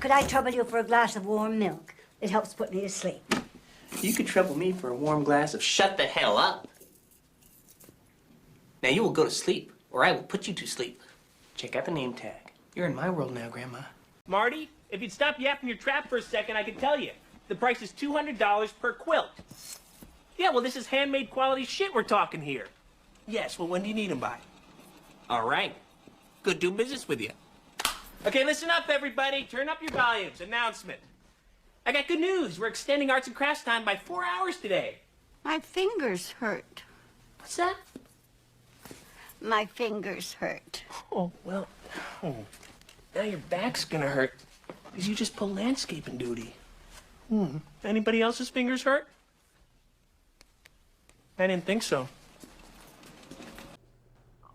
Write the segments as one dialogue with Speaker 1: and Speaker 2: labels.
Speaker 1: Could I trouble you for a glass of warm milk? It helps put me to sleep.
Speaker 2: You could trouble me for a warm glass of shut the hell up. Now you will go to sleep, or I will put you to sleep. Check out the name tag. You're in my world now, Grandma.
Speaker 3: Marty, if you'd stop yapping your trap for a second, I could tell you. The price is $200 per quilt. Yeah, well, this is handmade quality shit we're talking here. Yes, well, when do you need them by? All right. Good doing business with you. Okay, listen up, everybody. Turn up your volumes. Announcement. I got good news. We're extending arts and crafts time by 4 hours today.
Speaker 1: My fingers hurt.
Speaker 3: What's that?
Speaker 1: My fingers hurt.
Speaker 3: Oh, well, now your back's gonna hurt because you just pulled landscaping duty. Anybody else's fingers hurt? I didn't think so.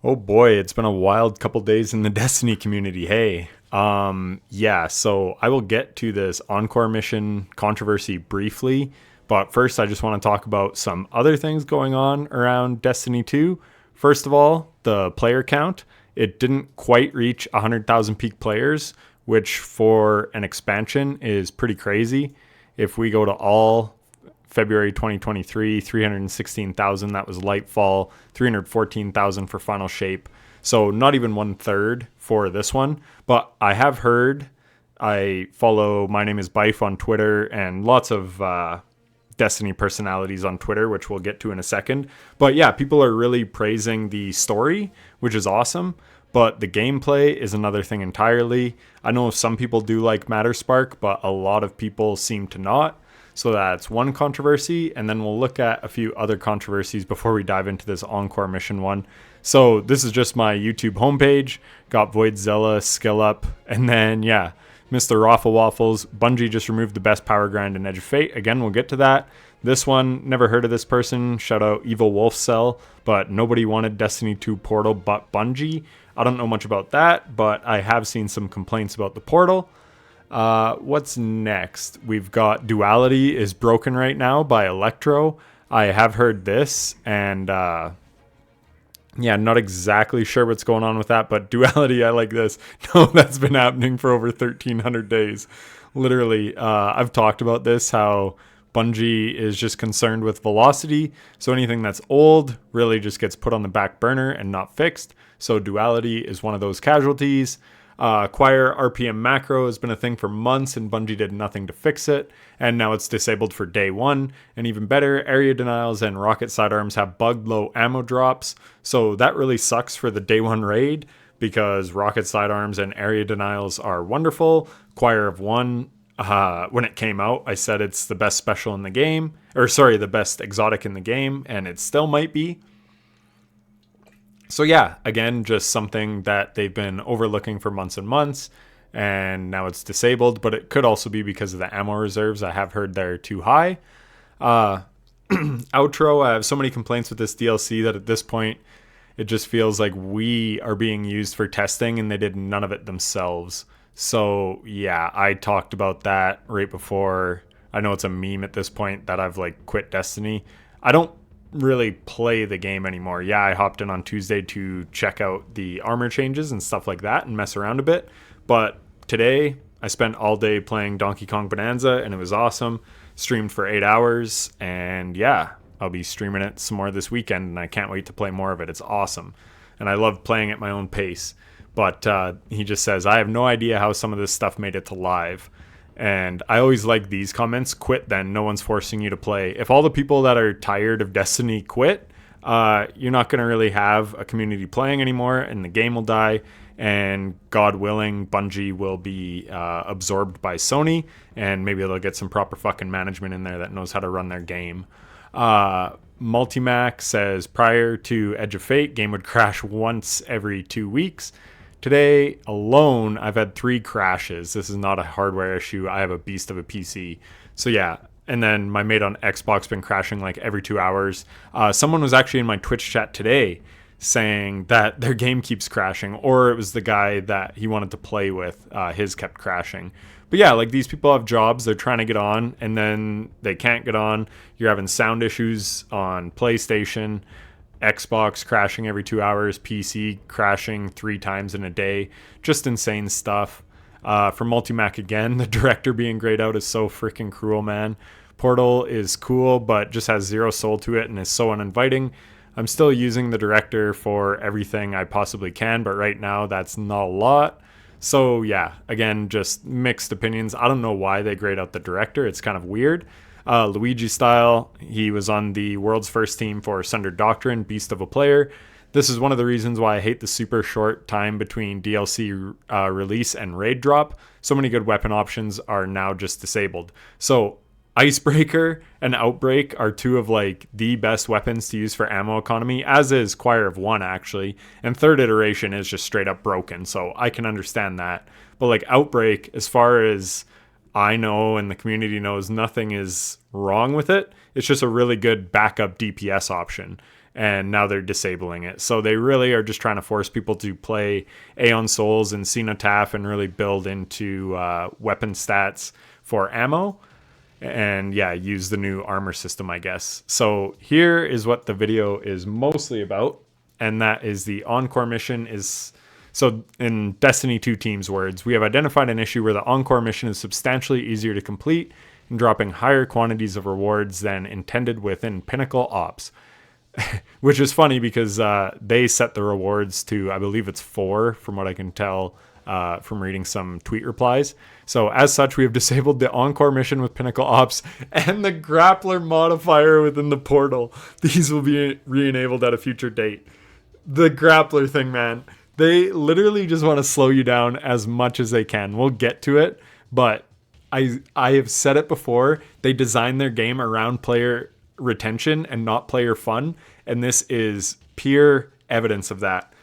Speaker 4: Oh boy, it's been a wild couple days in the Destiny community. Hey, yeah, so I will get to this Encore mission controversy briefly, but first I just want to talk about some other things going on around Destiny 2. First of all, the player count. It didn't quite reach 100,000 peak players, which for an expansion is pretty crazy. If we go to all February 2023, 316,000, that was Lightfall, 314,000 for Final Shape. So not even 1/3 for this one. But I have heard, I follow My Name is Bife on Twitter and lots of Destiny personalities on Twitter, which we'll get to in a second. But yeah, people are really praising the story, which is awesome. But the gameplay is another thing entirely. I know some people do like Matterspark, but a lot of people seem to not. So that's one controversy. And then we'll look at a few other controversies before we dive into this Encore mission one. So this is just my YouTube homepage. Got Voidzilla, Skill Up, and then yeah, Mr. Raffle Waffles. Bungie just removed the best power grind in Edge of Fate. Again, we'll get to that. This one, never heard of this person. Shout out Evil Wolf Cell. But nobody wanted Destiny 2 Portal but Bungie. I don't know much about that, but I have seen some complaints about the portal. What's next? We've got Duality is broken right now by Electro. I have heard this, and yeah, not exactly sure what's going on with that, but Duality, I like this. No, that's been happening for over 1,300 days. Literally, I've talked about this, how Bungie is just concerned with velocity, so anything that's old really just gets put on the back burner and not fixed. So Duality is one of those casualties. Acquire RPM macro has been a thing for months and Bungie did nothing to fix it, and now it's disabled for day one. And even better, area denials and rocket sidearms have bugged low ammo drops, so that really sucks for the day one raid, because rocket sidearms and area denials are wonderful. Choir of One, when it came out, I said it's the best special in the game, or sorry, the best exotic in the game, and it still might be. So yeah, again, just something that they've been overlooking for months and months, and now it's disabled, but it could also be because of the ammo reserves. I have heard they're too high. Outro, I have so many complaints with this DLC that at this point, it just feels like we are being used for testing and they did none of it themselves. So yeah, I talked about that right before. I know it's a meme at this point that I've like quit Destiny. I don't really play the game anymore. Yeah, I hopped in on Tuesday to check out the armor changes and stuff like that and mess around a bit. But today I spent all day playing Donkey Kong Bonanza and it was awesome. Streamed for 8 hours, and yeah, I'll be streaming it some more this weekend and I can't wait to play more of it. It's awesome. And I love playing at my own pace. But he just says, I have no idea how some of this stuff made it to live. And I always like these comments. Quit then. No one's forcing you to play. If all the people that are tired of Destiny quit, you're not going to really have a community playing anymore, and the game will die. And God willing, Bungie will be absorbed by Sony, and maybe they'll get some proper fucking management in there that knows how to run their game. Multimac says, prior to Edge of Fate, game would crash once every 2 weeks. Today alone, I've had 3 crashes. This is not a hardware issue. I have a beast of a PC. So yeah, and then my mate on Xbox been crashing like every 2 hours. Someone was actually in my Twitch chat today saying that their game keeps crashing, or it was the guy that he wanted to play with, his kept crashing. But yeah, like these people have jobs, they're trying to get on, and then they can't get on. You're having sound issues on PlayStation, Xbox crashing every 2 hours, PC crashing 3 times in a day. Just insane stuff. For Multimac again, the director being grayed out is so freaking cruel, man. Portal is cool, but just has zero soul to it and is so uninviting. I'm still using the director for everything I possibly can, but right now that's not a lot. So yeah, again, just mixed opinions. I don't know why they grayed out the director. It's kind of weird. Luigi style, he was on the world's first team for Sunder Doctrine, beast of a player. This is one of the reasons why I hate the super short time between DLC release and raid drop. So many good weapon options are now just disabled. So Icebreaker and Outbreak are two of like the best weapons to use for ammo economy, as is Choir of One actually. And third iteration is just straight up broken, so I can understand that. But like Outbreak, as far as I know and the community knows, nothing is wrong with it. It's just a really good backup DPS option. And now they're disabling it. So they really are just trying to force people to play Aeon Souls and Cenotaph and really build into weapon stats for ammo. And yeah, use the new armor system, I guess. So here is what the video is mostly about. And that is the Encore mission is... So in Destiny 2 team's words, we have identified an issue where the Encore mission is substantially easier to complete and dropping higher quantities of rewards than intended within Pinnacle Ops. Which is funny because they set the rewards to, I believe it's 4, from what I can tell from reading some tweet replies. So as such, we have disabled the Encore mission with Pinnacle Ops and the grappler modifier within the portal. These will be re-enabled at a future date. The grappler thing, man. They literally just want to slow you down as much as they can. We'll get to it, but I have said it before. They design their game around player retention and not player fun, and this is pure evidence of that.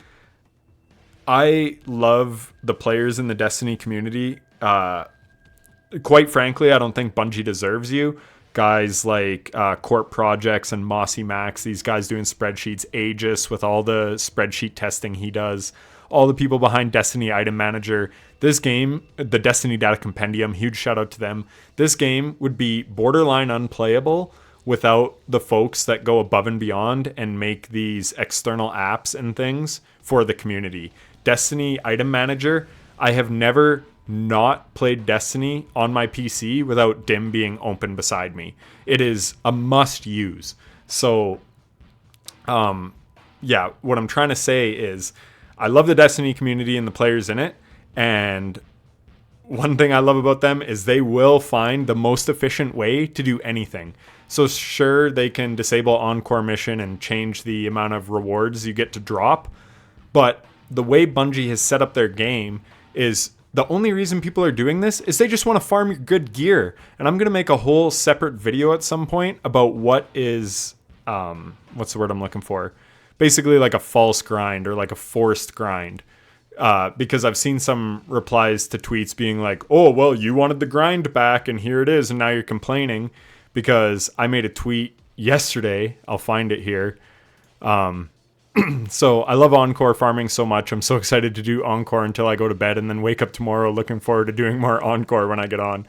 Speaker 4: I love the players in the Destiny community. Quite frankly, I don't think Bungie deserves you. Guys like Corp Projects and Mossy Max, these guys doing spreadsheets, Aegis with all the spreadsheet testing he does, all the people behind Destiny Item Manager. This game, the Destiny Data Compendium, huge shout out to them. This game would be borderline unplayable without the folks that go above and beyond and make these external apps and things for the community. Destiny Item Manager, I have never not played Destiny on my PC without DIM being open beside me. It is a must use. So, yeah, what I'm trying to say is I love the Destiny community and the players in it. And one thing I love about them is they will find the most efficient way to do anything. So sure, they can disable Encore mission and change the amount of rewards you get to drop. But the way Bungie has set up their game is the only reason people are doing this is they just want to farm your good gear. And I'm going to make a whole separate video at some point about what is, what's the word I'm looking for? Basically like a false grind or like a forced grind. Because I've seen some replies to tweets being like, oh, well, you wanted the grind back and here it is. And now you're complaining because I made a tweet yesterday. I'll find it here. So I love Encore farming so much. I'm so excited to do Encore until I go to bed and then wake up tomorrow looking forward to doing more Encore when I get on.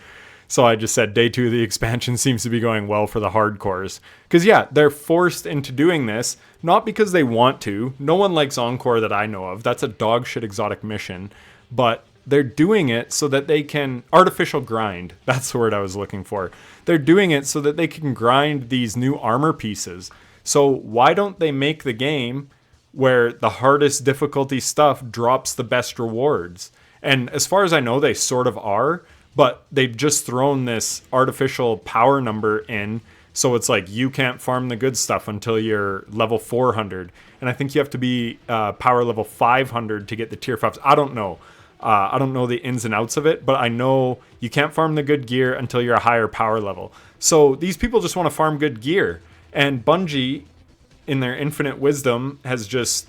Speaker 4: So I just said day 2 of the expansion seems to be going well for the hardcores. Because yeah, they're forced into doing this, not because they want to. No one likes Encore that I know of. That's a dog shit exotic mission. But they're doing it so that they can... Artificial grind. That's the word I was looking for. They're doing it so that they can grind these new armor pieces. So why don't they make the game where the hardest difficulty stuff drops the best rewards? And as far as I know, they sort of are, but they've just thrown this artificial power number in. So it's like you can't farm the good stuff until you're level 400. And I think you have to be power level 500 to get the tier 5s. I don't know. I don't know the ins and outs of it, but I know you can't farm the good gear until you're a higher power level. So these people just want to farm good gear. And Bungie, in their infinite wisdom, has just,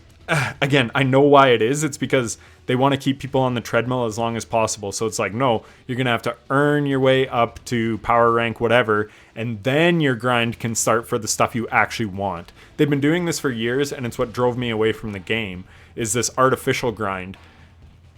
Speaker 4: again, I know why it is. It's because they want to keep people on the treadmill as long as possible. So it's like, no, you're going to have to earn your way up to power rank, whatever, and then your grind can start for the stuff you actually want. They've been doing this for years, and it's what drove me away from the game, is this artificial grind.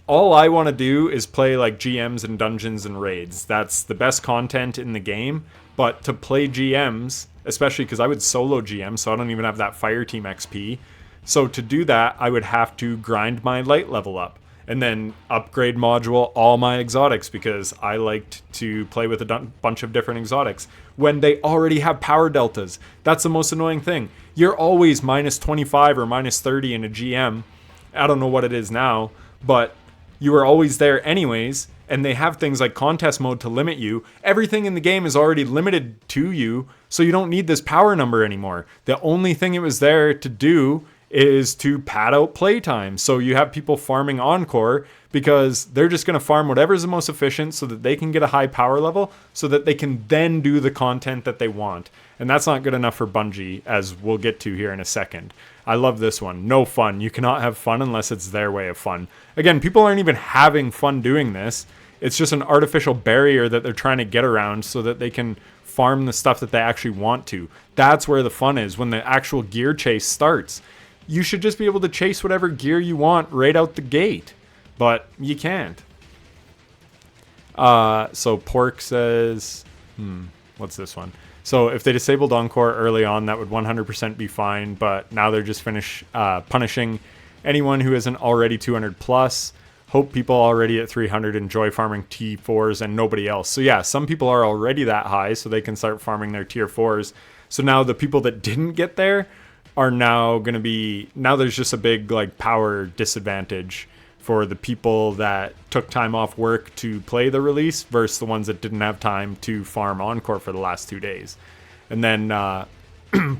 Speaker 4: All I want to do is play like GMs and dungeons and raids. That's the best content in the game. But to play GMs, especially because I would solo GM, so I don't even have that fire team XP. So to do that, I would have to grind my light level up. and then upgrade module all my exotics because I liked to play with a bunch of different exotics when they already have power deltas. That's the most annoying thing. You're always minus 25 or minus 30 in a GM. I don't know what it is now, but you are always there anyways, and they have things like contest mode to limit you. Everything in the game is already limited to you, so you don't need this power number anymore. The only thing it was there to do is to pad out playtime. So you have people farming Encore because they're just going to farm whatever's the most efficient so that they can get a high power level so that they can then do the content that they want. And that's not good enough for Bungie, as we'll get to here in a second. I love this one. No fun. You cannot have fun unless it's their way of fun. Again, people aren't even having fun doing this. It's just an artificial barrier that they're trying to get around so that they can farm the stuff that they actually want to. That's where the fun is, when the actual gear chase starts. You should just be able to chase whatever gear you want right out the gate. But you can't. So Pork says... what's this one? So if they disabled Encore early on, that would 100% be fine. But now they're just punishing anyone who isn't already 200 plus. Hope people already at 300 enjoy farming T4s and nobody else. So yeah, some people are already that high, so they can start farming their tier 4s. So now the people that didn't get there are now going to be... Now there's just a big like power disadvantage for the people that took time off work to play the release versus the ones that didn't have time to farm Encore for the last 2 days. And then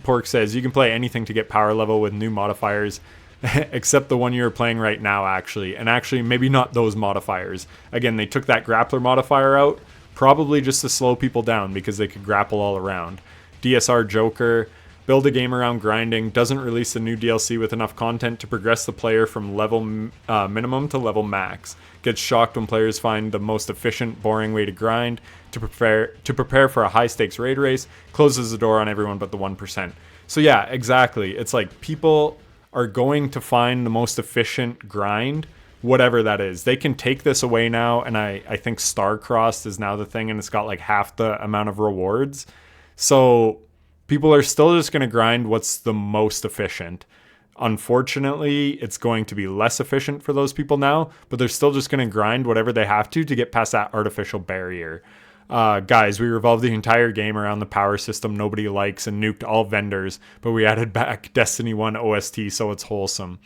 Speaker 4: Pork says, you can play anything to get power level with new modifiers, except the one you're playing right now, actually. And actually, maybe not those modifiers. Again, they took that grappler modifier out, probably just to slow people down because they could grapple all around. DSR Joker... Build a game around grinding, doesn't release a new DLC with enough content to progress the player from level minimum to level max. Gets shocked when players find the most efficient, boring way to grind to prepare for a high-stakes raid race. Closes the door on everyone but the 1%. So yeah, exactly. It's like people are going to find the most efficient grind, whatever that is. They can take this away now, and I think Star-Crossed is now the thing, and it's got like half the amount of rewards. So... people are still just going to grind what's the most efficient. Unfortunately, it's going to be less efficient for those people now, but they're still just going to grind whatever they have to get past that artificial barrier. Guys, we revolved the entire game around the power system nobody likes and nuked all vendors, but we added back Destiny 1 OST, so it's wholesome.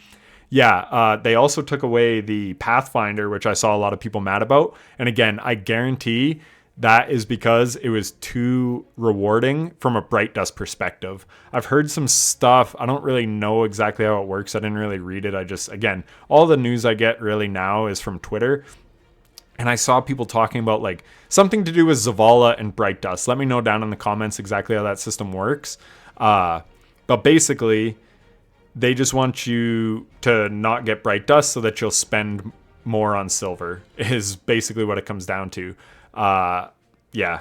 Speaker 4: Yeah, they also took away the Pathfinder, which I saw a lot of people mad about. And again, I guarantee... that is because it was too rewarding from a Bright Dust perspective. I've heard some stuff. I don't really know exactly how it works. I didn't really read it. Again, all the news I get really now is from Twitter. And I saw people talking about like something to do with Zavala and Bright Dust. Let me know down in the comments exactly how that system works. But basically, they just want you to not get Bright Dust so that you'll spend more on silver is basically what it comes down to. Yeah,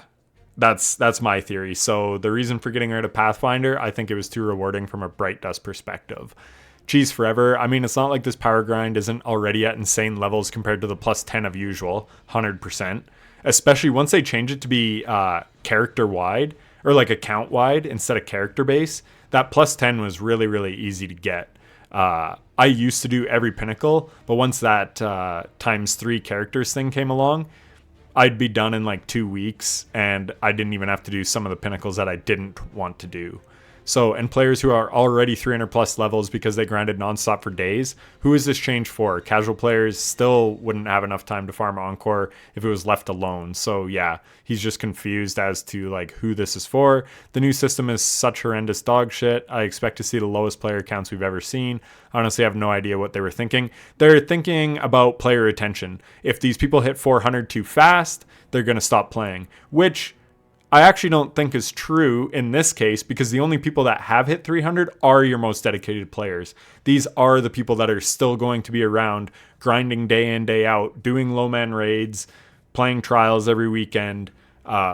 Speaker 4: that's my theory. So the reason for getting rid of Pathfinder, I think it was too rewarding from a Bright Dust perspective. Cheese Forever, I mean, it's not like this power grind isn't already at insane levels compared to the plus 10 of usual, 100%. Especially once they change it to be character wide, or like account wide instead of character base, that plus 10 was really, really easy to get. I used to do every pinnacle, but once that times 3 characters thing came along, I'd be done in like 2 weeks, and I didn't even have to do some of the pinnacles that I didn't want to do. So, and players who are already 300 plus levels because they grinded nonstop for days, who is this change for? Casual players still wouldn't have enough time to farm Encore if it was left alone. So yeah, he's just confused as to like who this is for. The new system is such horrendous dog shit. I expect to see the lowest player counts we've ever seen. Honestly, I have no idea what they were thinking. They're thinking about player retention. If these people hit 400 too fast, they're going to stop playing, which I actually don't think is true in this case, because the only people that have hit 300 are your most dedicated players. These are the people that are still going to be around, grinding day in, day out, doing low man raids, playing trials every weekend,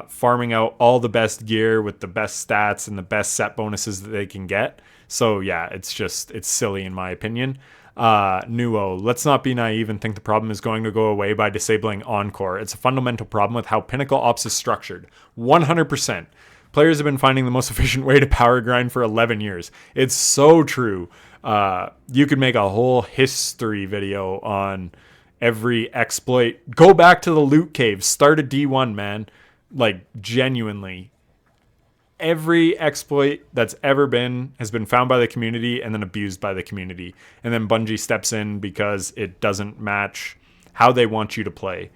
Speaker 4: farming out all the best gear with the best stats and the best set bonuses that they can get. So yeah, it's silly in my opinion. Nuo, let's not be naive and think the problem is going to go away by disabling Encore. It's a fundamental problem with how Pinnacle Ops is structured. 100%. Players have been finding the most efficient way to power grind for 11 years. It's so true. You could make a whole history video on every exploit. Go back to the loot cave. Start a D1, man. Like, genuinely. Every exploit that's ever been has been found by the community and then abused by the community. And then Bungie steps in because it doesn't match how they want you to play.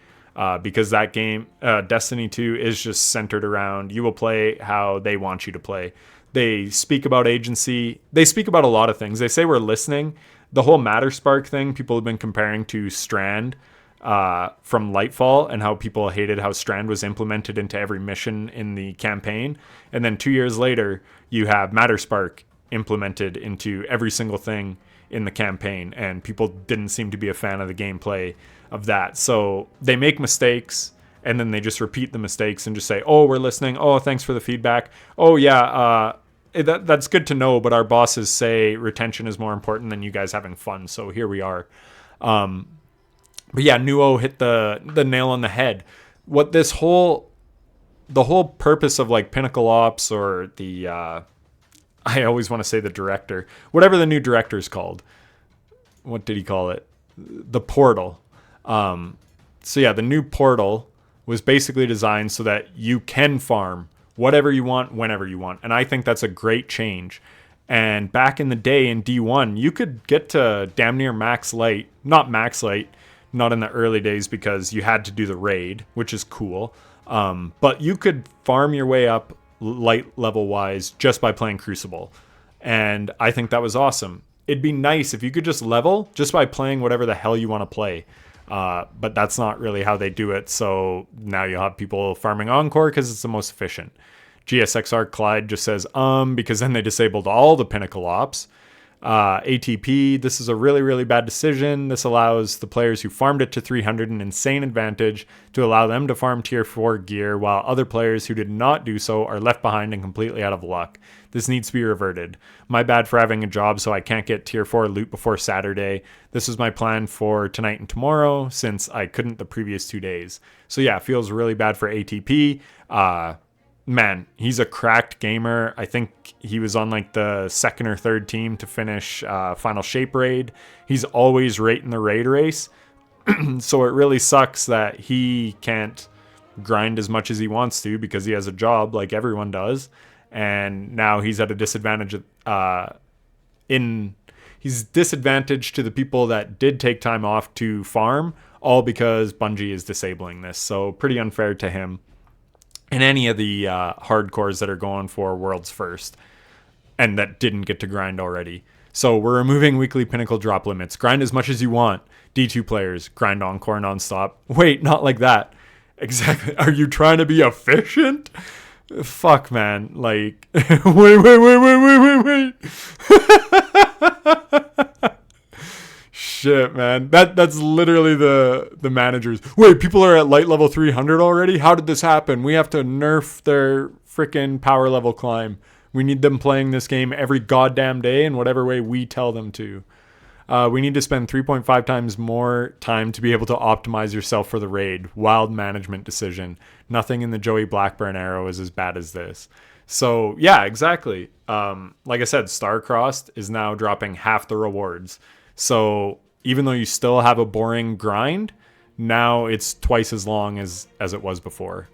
Speaker 4: Because that game, Destiny 2, is just centered around you will play how they want you to play. They speak about agency. They speak about a lot of things. They say we're listening. The whole Matter Spark thing, people have been comparing to Strand from Lightfall, and how people hated how Strand was implemented into every mission in the campaign. And then 2 years later, you have Matter Spark implemented into every single thing in the campaign, and people didn't seem to be a fan of the gameplay of that. So they make mistakes, and then they just repeat the mistakes and just say, oh, we're listening. Oh, thanks for the feedback. Oh, yeah, that's good to know, but our bosses say retention is more important than you guys having fun, so here we are. But yeah, Nuo hit the nail on the head. What the whole purpose of like Pinnacle Ops, or the I always want to say the director, whatever the new director is called. What did he call it? The Portal. So yeah, the new Portal was basically designed so that you can farm whatever you want, whenever you want. And I think that's a great change. And back in the day in D1, you could get to damn near max light. Not max light, not in the early days, because you had to do the raid, which is cool. But you could farm your way up light level wise just by playing Crucible. And I think that was awesome. It'd be nice if you could just level just by playing whatever the hell you want to play. But that's not really how they do it. So now you'll have people farming Encore because it's the most efficient. GSXR Clyde just says, because then they disabled all the Pinnacle Ops. ATP, this is a really, really bad decision. This allows the players who farmed it to 300 an insane advantage to allow them to farm tier 4 gear, while other players who did not do so are left behind and completely out of luck. This needs to be reverted. My bad for having a job, so I can't get tier 4 loot before Saturday. This was my plan for tonight and tomorrow, since I couldn't the previous 2 days. So yeah, it feels really bad for ATP. Man, he's a cracked gamer. I think he was on like the second or third team to finish Final Shape Raid. He's always right in the raid race. So it really sucks that he can't grind as much as he wants to because he has a job like everyone does. And now he's at a disadvantage he's disadvantaged to the people that did take time off to farm, all because Bungie is disabling this. So pretty unfair to him. And any of the hardcores that are going for World's First and that didn't get to grind already. So we're removing weekly Pinnacle drop limits. Grind as much as you want. D2 players, grind Encore nonstop. Wait, not like that. Exactly. Are you trying to be efficient? Fuck, man. Like, wait. Shit, man. That's literally the managers. Wait, people are at light level 300 already? How did this happen? We have to nerf their freaking power level climb. We need them playing this game every goddamn day in whatever way we tell them to. We need to spend 3.5 times more time to be able to optimize yourself for the raid. Wild management decision. Nothing in the Joey Blackburn arrow is as bad as this. So, yeah, exactly. Like I said, Starcrossed is now dropping half the rewards. So even though you still have a boring grind, now it's twice as long as it was before.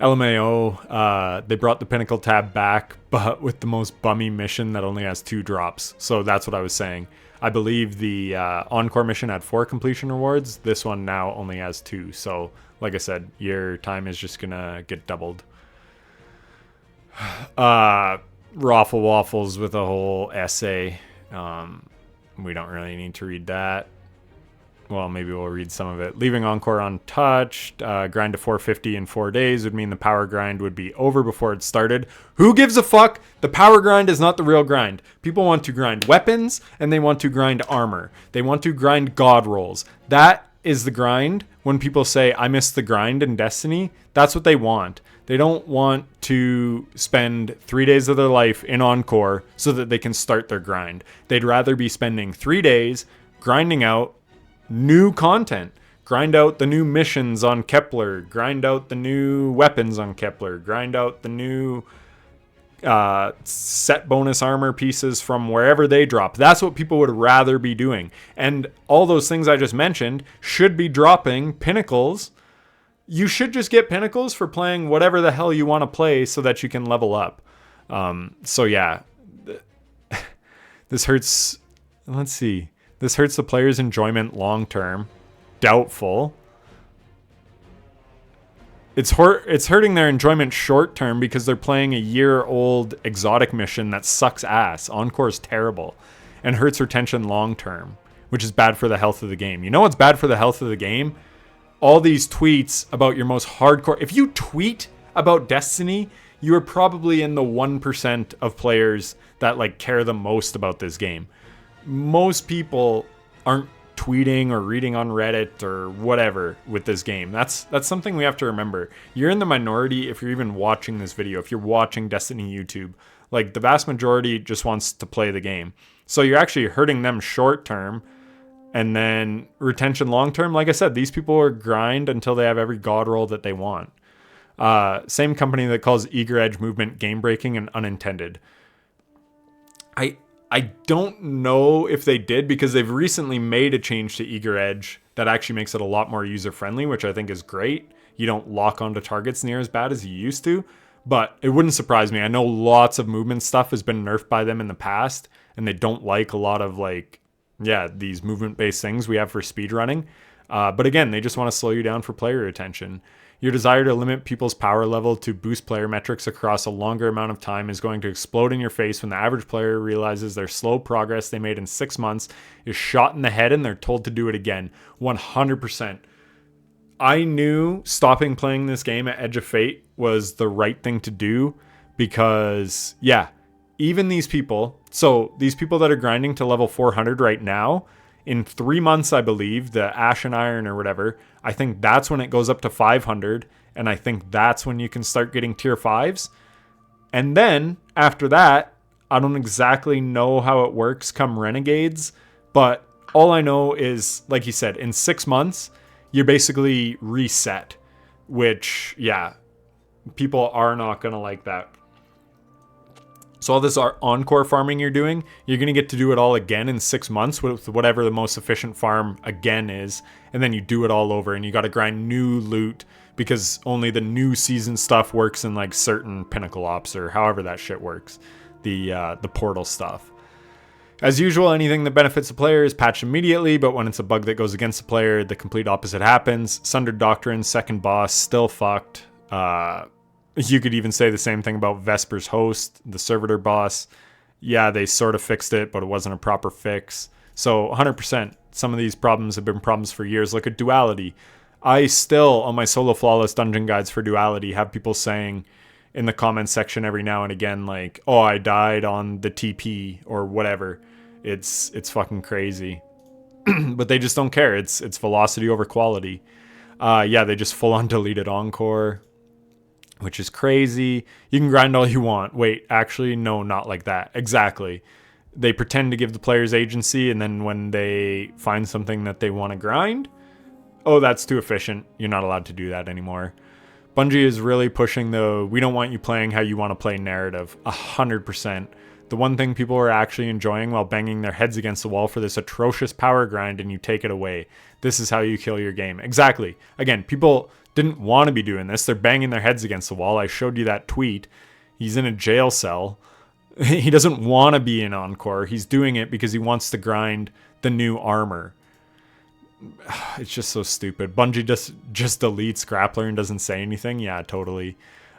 Speaker 4: LMAO, they brought the Pinnacle tab back, but with the most bummy mission that only has 2 drops. So that's what I was saying. I believe the Encore mission had 4 completion rewards. This one now only has 2. So like I said, your time is just going to get doubled. Raffle Waffles with a whole essay. We don't really need to read that. Well, maybe we'll read some of it. Leaving Encore untouched. Grind to 450 in 4 days would mean the power grind would be over before it started. Who gives a fuck? The power grind is not the real grind. People want to grind weapons, and they want to grind armor. They want to grind god rolls. That is the grind. When people say, I miss the grind in Destiny, that's what they want. They don't want to spend 3 days of their life in Encore so that they can start their grind. They'd rather be spending 3 days grinding out new content. Grind out the new missions on Kepler. Grind out the new weapons on Kepler. Grind out the new set bonus armor pieces from wherever they drop. That's what people would rather be doing. And all those things I just mentioned should be dropping pinnacles. You should just get pinnacles for playing whatever the hell you want to play so that you can level up. So yeah, this hurts. Let's see. This hurts the player's enjoyment long term. Doubtful. It's hurting their enjoyment short term because they're playing a year-old exotic mission that sucks ass. Encore is terrible and hurts retention long term, which is bad for the health of the game. You know what's bad for the health of the game? All these tweets about your most hardcore. If you tweet about Destiny, you are probably in the 1% of players that like care the most about this game. Most people aren't tweeting or reading on Reddit or whatever with this game. That's something we have to remember. You're in the minority if you're even watching this video. If you're watching Destiny YouTube, like the vast majority just wants to play the game. So you're actually hurting them short term, and then retention long term. Like I said, these people are grind until they have every god roll that they want. Same company that calls Eager Edge movement game breaking and unintended. I don't know if they did, because they've recently made a change to Eager Edge that actually makes it a lot more user-friendly, which I think is great. You don't lock onto targets near as bad as you used to, but it wouldn't surprise me. I know lots of movement stuff has been nerfed by them in the past, and they don't like a lot of these movement-based things we have for speedrunning. But again, they just want to slow you down for player retention. Your desire to limit people's power level to boost player metrics across a longer amount of time is going to explode in your face when the average player realizes their slow progress they made in 6 months is shot in the head and they're told to do it again. 100%. I knew stopping playing this game at Edge of Fate was the right thing to do because, yeah, even these people, so these people that are grinding to level 400 right now, in 3 months, I believe, the Ashen Iron or whatever, I think that's when it goes up to 500, and I think that's when you can start getting tier 5s. And then, after that, I don't exactly know how it works come Renegades, but all I know is, like you said, in 6 months, you're basically reset, which, yeah, people are not going to like that. So all this Encore farming you're doing, you're going to get to do it all again in 6 months with whatever the most efficient farm again is. And then you do it all over and you got to grind new loot because only the new season stuff works in like certain pinnacle ops or however that shit works. The portal stuff. As usual, anything that benefits the player is patched immediately, but when it's a bug that goes against the player, the complete opposite happens. Sundered Doctrine, second boss, still fucked. You could even say the same thing about Vesper's Host, the servitor boss. Yeah, they sort of fixed it, but it wasn't a proper fix. So 100%, some of these problems have been problems for years. Look at Duality. I still, on my solo flawless dungeon guides for Duality, have people saying in the comments section every now and again, like, oh, I died on the TP or whatever. It's fucking crazy. But they just don't care. It's velocity over quality. Yeah, they just full on deleted Encore, which is crazy. You can grind all you want. Wait, actually, no, not like that. Exactly. They pretend to give the players agency, and then when they find something that they want to grind, oh, that's too efficient. You're not allowed to do that anymore. Bungie is really pushing the we don't want you playing how you want to play narrative. 100%. The one thing people are actually enjoying while banging their heads against the wall for this atrocious power grind, and you take it away. This is how you kill your game. Exactly. Again, people didn't want to be doing this. They're banging their heads against the wall. I showed you that tweet. He's in a jail cell. He doesn't want to be in Encore. He's doing it because he wants to grind the new armor. It's just so stupid. Bungie just deletes Grappler and doesn't say anything. Yeah, totally.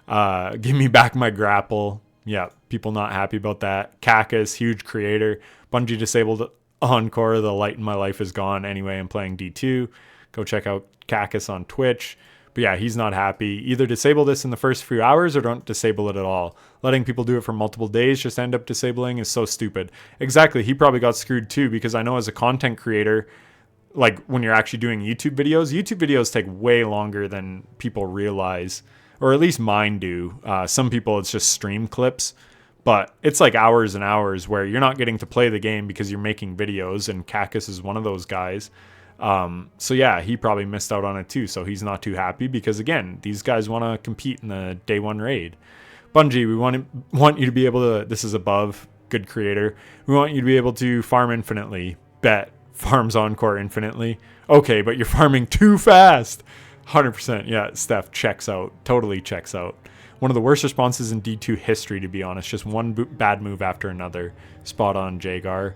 Speaker 4: Give me back my grapple. Yeah, people not happy about that. Cactus, huge creator. Bungie disabled Encore. The light in my life is gone. Anyway, I'm playing D2. Go check out Cactus on Twitch. But yeah, he's not happy. Either disable this in the first few hours or don't disable it at all. Letting people do it for multiple days just end up disabling is so stupid. Exactly. He probably got screwed too, because I know as a content creator, like when you're actually doing YouTube videos take way longer than people realize, or at least mine do. Some people, it's just stream clips, but it's like hours and hours where you're not getting to play the game because you're making videos, and Cactus is one of those guys. So yeah, he probably missed out on it too. So he's not too happy because again, these guys want to compete in the day one raid. Bungie, we want you to be able to, this is above, good creator, we want you to be able to farm infinitely. Bet. Farms Encore infinitely. Okay, but you're farming too fast. 100%. Yeah, Steph checks out. Totally checks out. One of the worst responses in D2 history, to be honest. Just one bad move after another. Spot on, Jagar.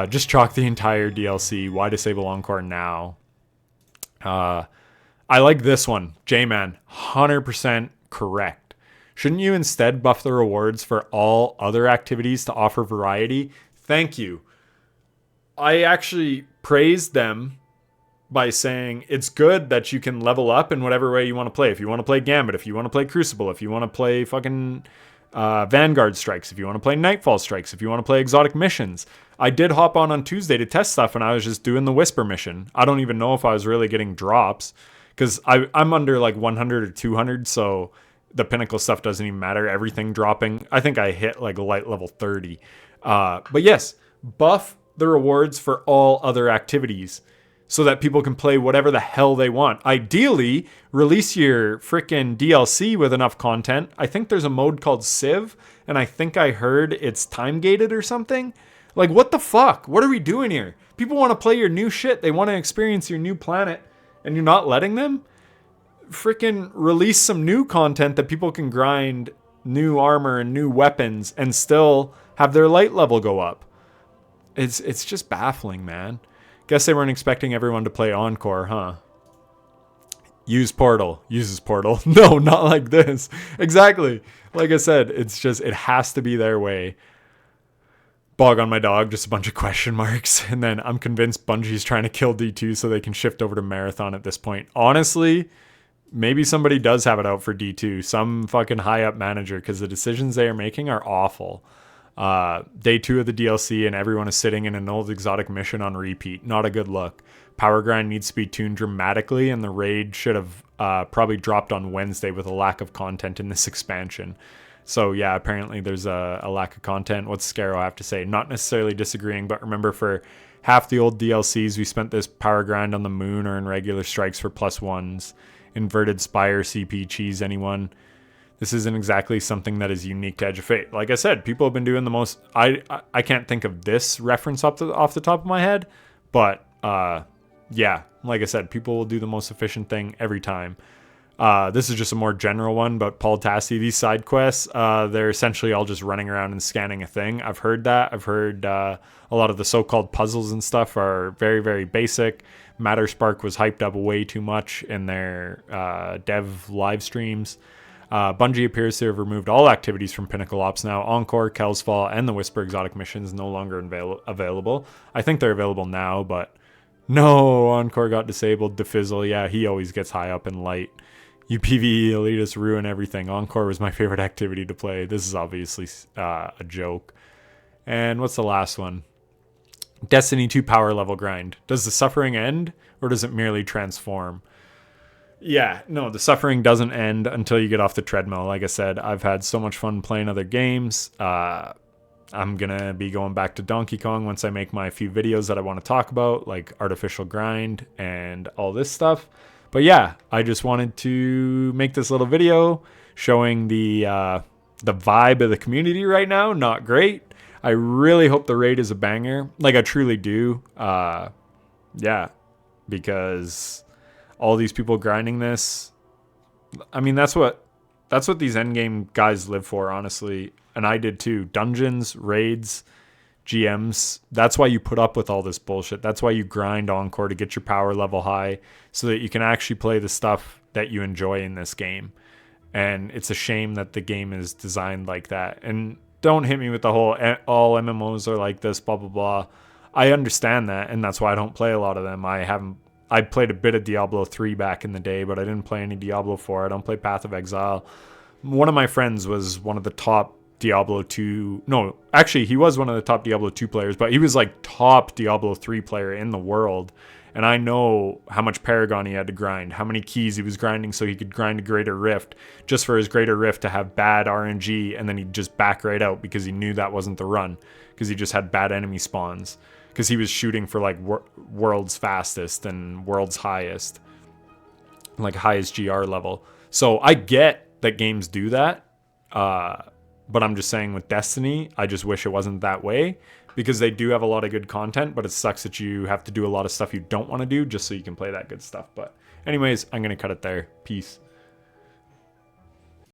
Speaker 4: Just chalk the entire DLC. Why disable Encore now? I like this one. J-Man. 100% correct. Shouldn't you instead buff the rewards for all other activities to offer variety? Thank you. I actually praised them by saying it's good that you can level up in whatever way you want to play. If you want to play Gambit, if you want to play Crucible, if you want to play fucking Vanguard Strikes, if you want to play Nightfall Strikes, if you want to play exotic missions. I did hop on Tuesday to test stuff and I was just doing the Whisper mission. I don't even know if I was really getting drops because I'm under like 100 or 200, so the pinnacle stuff doesn't even matter. Everything dropping. I think I hit like light level 30. But yes, buff the rewards for all other activities so that people can play whatever the hell they want. Ideally, release your freaking DLC with enough content. I think there's a mode called Civ, and I think I heard it's time gated or something. Like, what the fuck? What are we doing here? People want to play your new shit. They want to experience your new planet, and you're not letting them? Freaking release some new content that people can grind new armor and new weapons and still have their light level go up. It's just baffling, man. Guess they weren't expecting everyone to play Encore, huh? Use Portal. Uses Portal. No, not like this. Exactly. Like I said, it's just, it has to be their way. Bog on my dog, just a bunch of question marks. And then I'm convinced Bungie's trying to kill D2 so they can shift over to Marathon at this point. Honestly, maybe somebody does have it out for D2. Some fucking high up manager, because the decisions they are making are awful. Day 2 of the DLC and everyone is sitting in an old exotic mission on repeat. Not a good look. Power grind needs to be tuned dramatically, and the raid should have probably dropped on Wednesday with a lack of content in this expansion. So yeah, apparently there's a lack of content. What's Scarrow have to say? Not necessarily disagreeing, but remember, for half the old DLCs, we spent this power grind on the moon or in regular strikes for +1s. Inverted Spire, CP, cheese, anyone? This isn't exactly something that is unique to Edge of Fate. Like I said, people have been doing the most... I can't think of this reference off the top of my head, but yeah, like I said, people will do the most efficient thing every time. This is just a more general one, but Paul Tassi, these side quests, they're essentially all just running around and scanning a thing. I've heard that. I've heard a lot of the so-called puzzles and stuff are very, very basic. Matterspark was hyped up way too much in their dev live streams. Bungie appears to have removed all activities from Pinnacle Ops now. Encore, Kel's Fall, and the Whisper exotic missions no longer available. I think they're available now, but no, Encore got disabled. Defizzle, yeah, he always gets high up in light. UPV, elitists ruin everything. Encore was my favorite activity to play. This is obviously a joke. And what's the last one? Destiny 2 power level grind. Does the suffering end, or does it merely transform? Yeah, no, the suffering doesn't end until you get off the treadmill. Like I said, I've had so much fun playing other games. I'm going to be going back to Donkey Kong once I make my few videos that I want to talk about, like artificial grind and all this stuff. But yeah, I just wanted to make this little video showing the vibe of the community right now. Not great. I really hope the raid is a banger. Like, I truly do. Yeah, because all these people grinding this, I mean, that's what these endgame guys live for, honestly. And I did too. Dungeons, raids, GMs. That's why you put up with all this bullshit. That's why you grind Encore, to get your power level high so that you can actually play the stuff that you enjoy in this game. And it's a shame that the game is designed like that. And don't hit me with the whole all MMOs are like this, blah, blah, blah. I understand that, and that's why I don't play a lot of them. I played a bit of Diablo 3 back in the day, but I didn't play any Diablo 4. I don't play Path of Exile. One of my friends was one of the top Diablo 2... No, actually, he was one of the top Diablo 2 players, but he was like top Diablo 3 player in the world. And I know how much Paragon he had to grind, how many keys he was grinding so he could grind a Greater Rift, just for his Greater Rift to have bad RNG, and then he'd just back right out because he knew that wasn't the run, because he just had bad enemy spawns. Because he was shooting for like world's fastest and world's highest, like highest GR level. So I get that games do that. But I'm just saying with Destiny, I just wish it wasn't that way, because they do have a lot of good content, but it sucks that you have to do a lot of stuff you don't want to do just so you can play that good stuff. But anyways, I'm going to cut it there. Peace.